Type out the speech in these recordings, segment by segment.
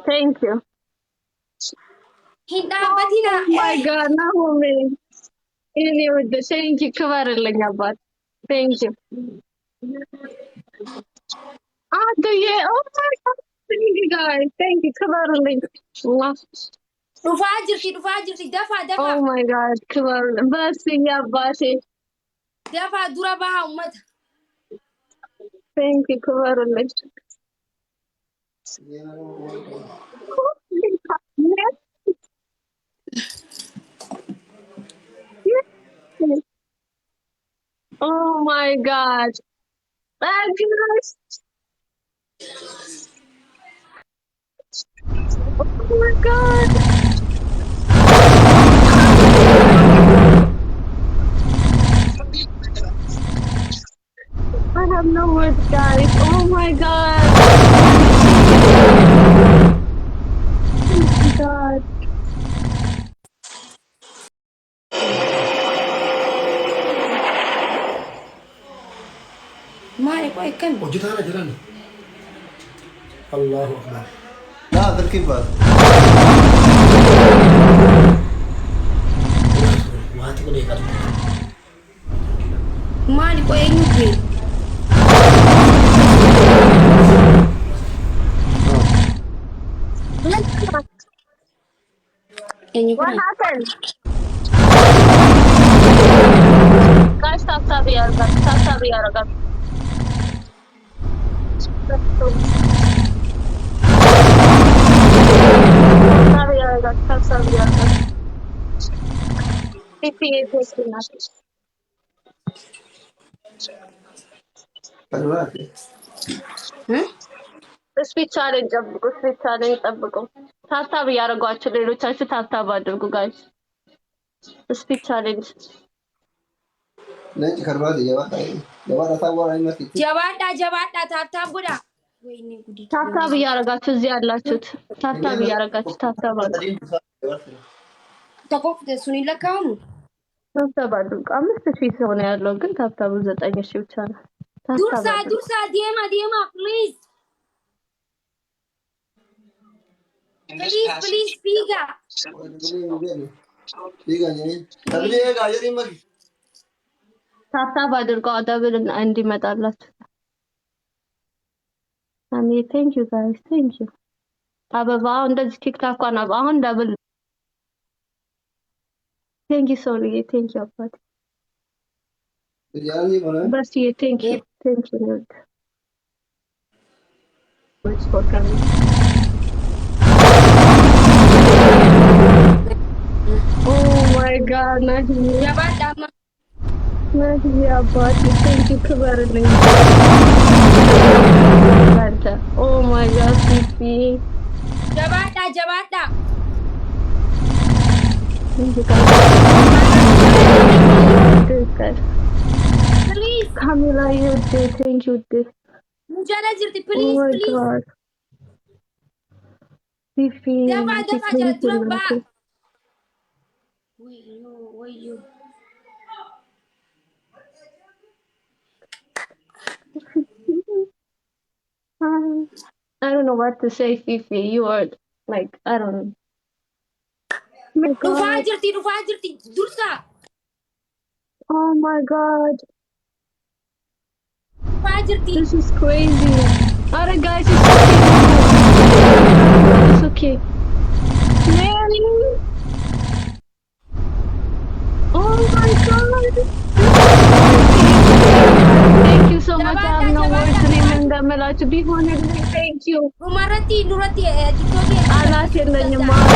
Thank you. Oh my God, Naomi. Anyway, thank you. Kavarling about. Thank you. Ah, do you? Oh my God. Thank you guys. Thank you. Kavarling. Oh my God. Kavarling. Basi ya basi. Thank you. Kavarling. Yes. Oh my God. Fabulous. Oh my God. I have no words, guys. Oh my God. Oh my God. وجدها جيران الله اكبر لا تركيب بس ما تقول لي What happened? Guys, stop, yaar. Stop, yaar. Stop, yaar. Speed challenge አድርጉ። ስፒድ ቻሌንጅ ጠብቁ። ታብታብ እያደረጓችሁ ሌሎቻችሁ ታብታብ አድርጉ ጋይስ። ስፒድ ቻሌንጅ ነጭ ከርባት የባታ ታወራ አይመስል ታብታብ እያደረጋችሁ እዚህ ያላችሁት ታብታብ እያደረጋችሁ ታብታብ አድርጉ። ታብታብ አድርጉ። 5000 ሰው ነው ያለው ግን ታብታቡ 9000 ብቻ ነው። ታብታብ አድርጉ። Please, Piga. ታብታብ አድርጉ። ደብል እንዲመጣላችሁ። አሜ ቴንክ ዩ ጋይስ ቴንክ ዩ። አበባ እንደዚህ ቲክታኳን አሁን ደብል ቴንክ ዩ ሶሪ ቴንክ ዩ አባቴ በርሲ ቴንክ ዩ ቴንክ ዩ What's for coming? Oh my God, Nahi. Nahi, abati. Thank you, Kabarling. Oh my God, Fifi. Thank you, guys. Please. Kamila, you did. Thank you, did. Please, Oh my please. God. Fifi. Thank you, Naki. I don't know what to say, Fifi. You are like, I don't know. Oh my God. This is crazy. Alright guys, it's okay. It's okay. Mary. Oh my God. Thank you so much. I have no words to remember to be honored. Thank you. Allah send you mom.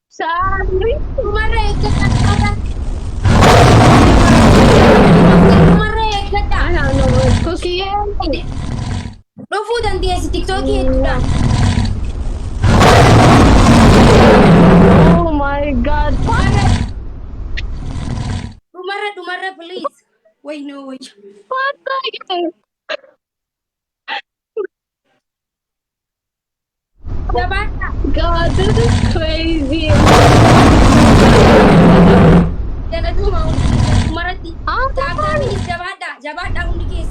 Sorry. I don't know what cookie is. Oh my God. Please. Wait, no, wait. What the heck? God, this is crazy.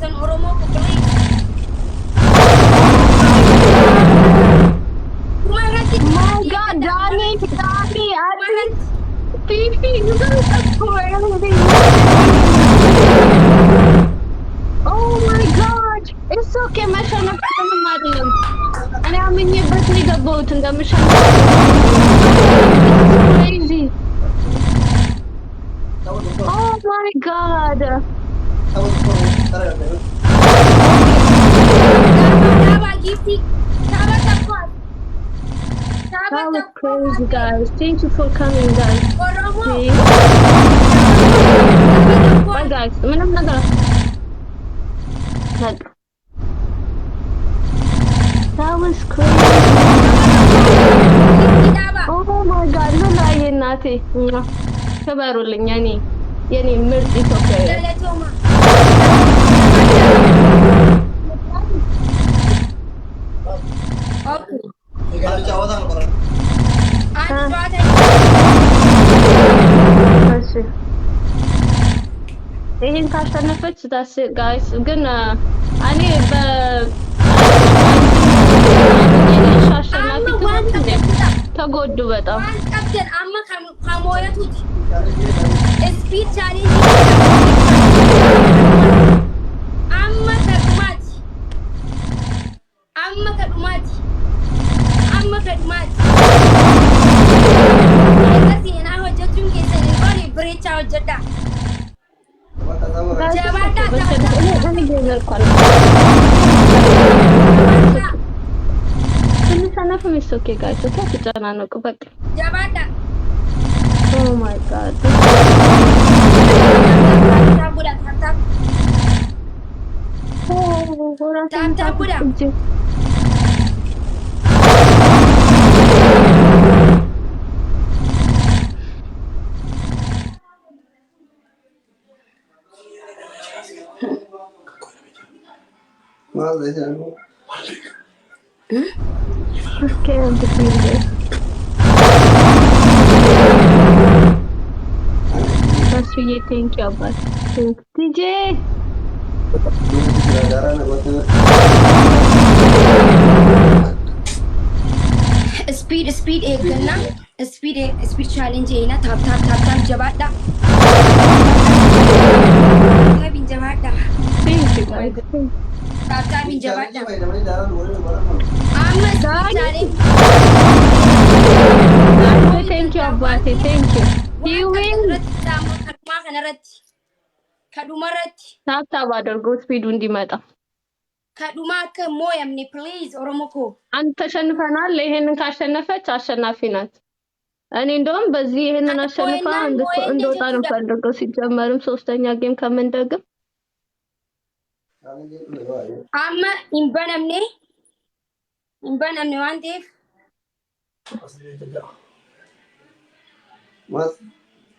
keessan Oromoo ko please. Dhumarratti My God, Dani, Adi, Fifi, you guys are crazy. Oh my God, it's okay, mashallah, madam. And I'm in your birthday boat and I'm crazy. Oh my God. Daba gifti. Daba takwas. Daba That was takwas crazy, ate. guys. Thank you for coming, guys. Oromoo. See? Daba Bye, takwas. guys. I'm not gonna. Like, that was crazy. Daba. Oh my God, Lula, Yenati. Kabarulin, Yani, ምርጥ ኢትዮጵያዊ. Galatoma. Okay. አንድ ጨዋታ እሺ ይሄን ካሸነፈች ዳስ ጋይስ ግን እኔ አሸናፊ amma waan qabdan ተጎዱ በጣም waan qabdan amma kan mooyatuuti. Speed challenge amma kadhumaati. Amma kadhumaati. Amma kadhumaati. Eega seenaa hojjechuun keessan hin qoone bireechaa hojjedhaa. Jabaadhaa ሰነፍ ሚስ ኦኬ ጋይስ ኦኬ ተጨናነቁ በቃ jabaadhaa. ኦ ማይ ጋድ Tap buda tap. Tap buda. Okay, I'm defeated. That's really thank you, but DJ. Speed eegganna. Speed challenge eena tap jabaadhaa. Taapin jabaadhaa. Thank you, guys. Taapin jabaadhaa. Amma speed challenge. Thank you, Abati. Thank you. You win. Kadhumarratti. ታብታብ አድርጎ ስፒዱ እንዲመጣ ከዱማ akka mooyamne please oromoo ko አንተ ተሸንፈናል። ይሄንን ካሸነፈች አሸናፊ ናት። እኔ እንደውም በዚህ ይሄንን አሸንፋ እንደወጣ ነው ፈልገው ሲጀመርም ሶስተኛ ጌም ከምንደግም amma hin banamne waan ta'eef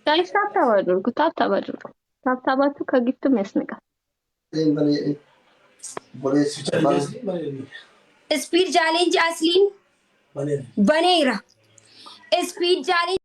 ጋይስ ታብታብ አድርጉ። ታብታባችሁ ከጊፍትም ያስነቃል። speed challenge asliin baneera speed challenge